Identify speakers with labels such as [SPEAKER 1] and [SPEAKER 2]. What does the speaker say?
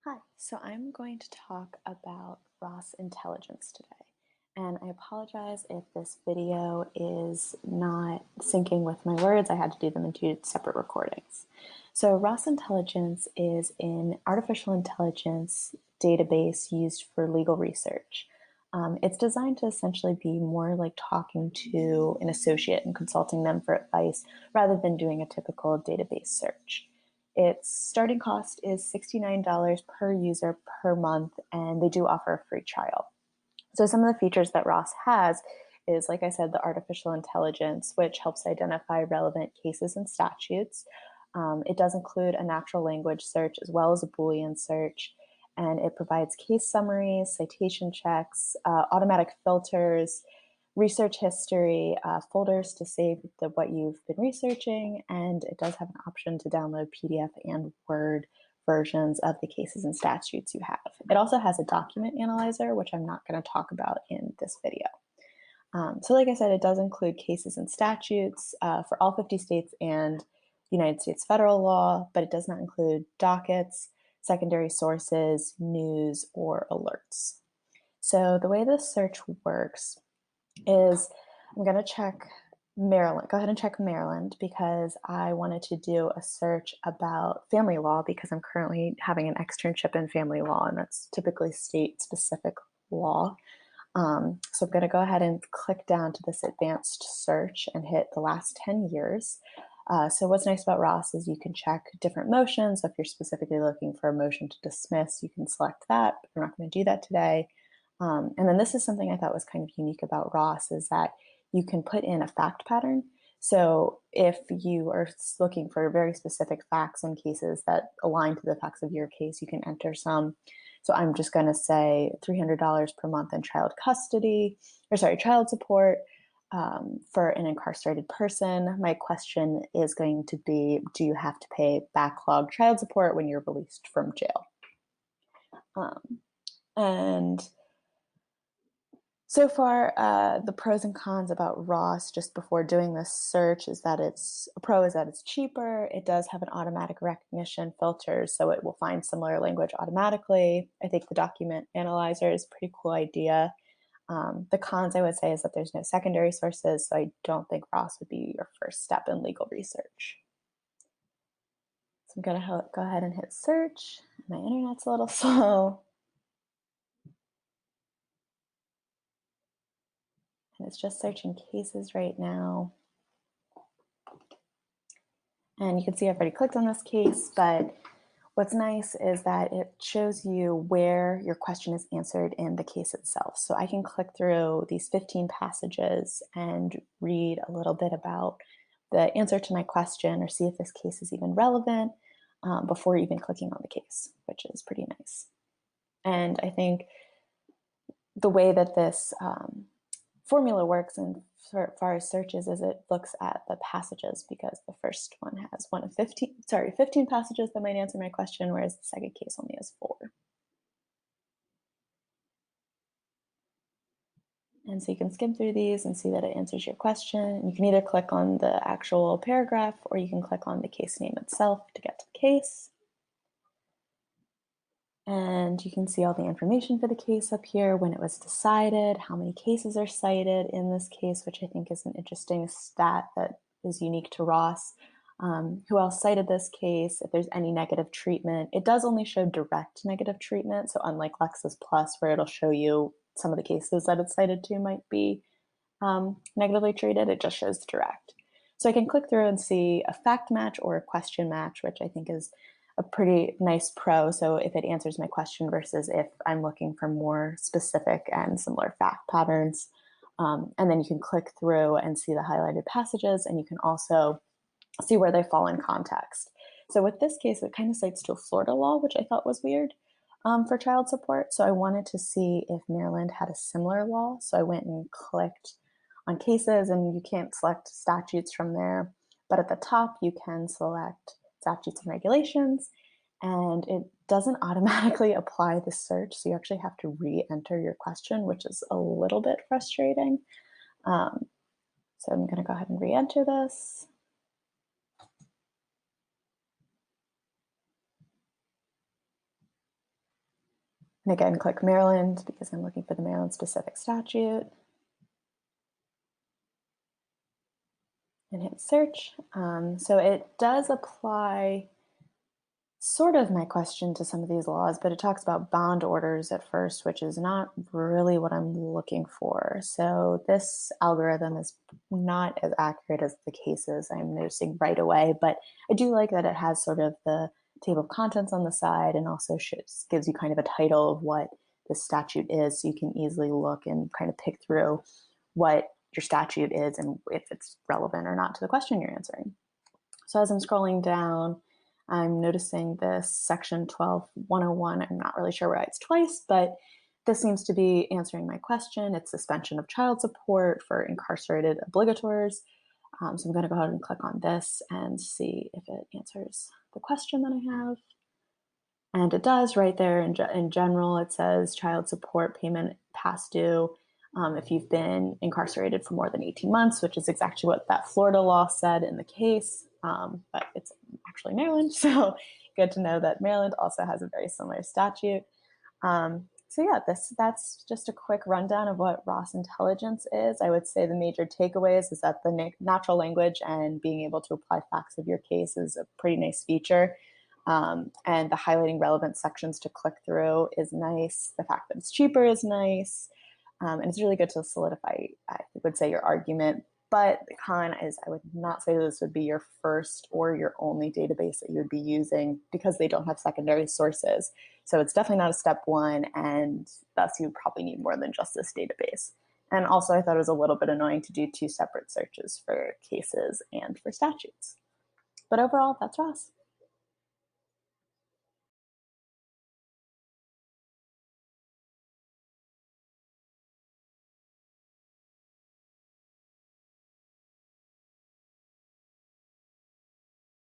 [SPEAKER 1] Hi, so I'm going to talk about Ross intelligence today. And I apologize if this video is not syncing with my words. I had to do them in two separate recordings. So Ross intelligence is an artificial intelligence database used for legal research. It's designed to essentially be more like talking to an associate and consulting them for advice rather than doing a typical database search. Its starting cost is $69 per user per month, and they do offer a free trial. So some of the features that Ross has is, like I said, the artificial intelligence, which helps identify relevant cases and statutes. It does include a natural language search as well as a Boolean search, and it provides case summaries, citation checks, automatic filters, research history, folders to save what you've been researching, and it does have an option to download PDF and Word versions of the cases and statutes you have. It also has a document analyzer, which I'm not going to talk about in this video. So like I said, it does include cases and statutes for all 50 states and United States federal law, but it does not include dockets, secondary sources, news, or alerts. So the way this search works is I'm going to check Maryland. Go ahead and check Maryland because I wanted to do a search about family law because I'm currently having an externship in family law, and that's typically state-specific law. So I'm going to go ahead and click down to this advanced search and hit the last 10 years. So what's nice about Ross is you can check different motions. So if you're specifically looking for a motion to dismiss, you can select that, but we're not going to do that today. And then this is something I thought was kind of unique about Ross is that you can put in a fact pattern. So if you are looking for very specific facts and cases that align to the facts of your case, you can enter some. So I'm just going to say $300 per month in child support for an incarcerated person. My question is going to be, do you have to pay backlog child support when you're released from jail? And so far, the pros and cons about Ross just before doing this search is that a pro is that it's cheaper. It does have an automatic recognition filter, so it will find similar language automatically. I think the document analyzer is a pretty cool idea. The cons I would say is that there's no secondary sources, so I don't think Ross would be your first step in legal research. So I'm going to go ahead and hit search. My internet's a little slow. And it's just searching cases right now. And you can see I've already clicked on this case, but what's nice is that it shows you where your question is answered in the case itself. So I can click through these 15 passages and read a little bit about the answer to my question or see if this case is even relevant before even clicking on the case, which is pretty nice. And I think the way that this formula works in far as searches is it looks at the passages because the first one has 15 passages that might answer my question, whereas the second case only has 4. And so you can skim through these and see that it answers your question. You can either click on the actual paragraph or you can click on the case name itself to get to the case. And you can see all the information for the case up here, when it was decided, how many cases are cited in this case, which I think is an interesting stat that is unique to Ross. Who else cited this case, if there's any negative treatment. It does only show direct negative treatment, so unlike Lexis Plus, where it'll show you some of the cases that it's cited to might be negatively treated, it just shows the direct. So I can click through and see a fact match or a question match, which I think is a pretty nice pro. So if it answers my question versus if I'm looking for more specific and similar fact patterns. And then you can click through and see the highlighted passages, and you can also see where they fall in context. So with this case, it kind of cites to a Florida law, which I thought was weird for child support. So I wanted to see if Maryland had a similar law. So I went and clicked on cases, and you can't select statutes from there. But at the top, you can select statutes and regulations, and it doesn't automatically apply the search. So you actually have to re-enter your question, which is a little bit frustrating. So I'm going to go ahead and re-enter this. And again, click Maryland because I'm looking for the Maryland specific statute. And hit search. So it does apply sort of my question to some of these laws, but it talks about bond orders at first, which is not really what I'm looking for. So this algorithm is not as accurate as the cases I'm noticing right away, but I do like that it has sort of the table of contents on the side and also gives you kind of a title of what the statute is, so you can easily look and kind of pick through what your statute is and if it's relevant or not to the question you're answering. So as I'm scrolling down, I'm noticing this section 12101. I'm not really sure why it's twice, but this seems to be answering my question. It's suspension of child support for incarcerated obligators. So I'm going to go ahead and click on this and see if it answers the question that I have. And it does right there in general. It says child support payment past due if you've been incarcerated for more than 18 months, which is exactly what that Florida law said in the case, but it's actually Maryland. So good to know that Maryland also has a very similar statute. So yeah, that's just a quick rundown of what Ross intelligence is. I would say the major takeaways is that the natural language and being able to apply facts of your case is a pretty nice feature. And the highlighting relevant sections to click through is nice. The fact that it's cheaper is nice. And it's really good to solidify, I would say, your argument. But the con is I would not say this would be your first or your only database that you would be using because they don't have secondary sources. So it's definitely not a step one, and thus you probably need more than just this database. And also I thought it was a little bit annoying to do two separate searches for cases and for statutes. But overall, that's Ross.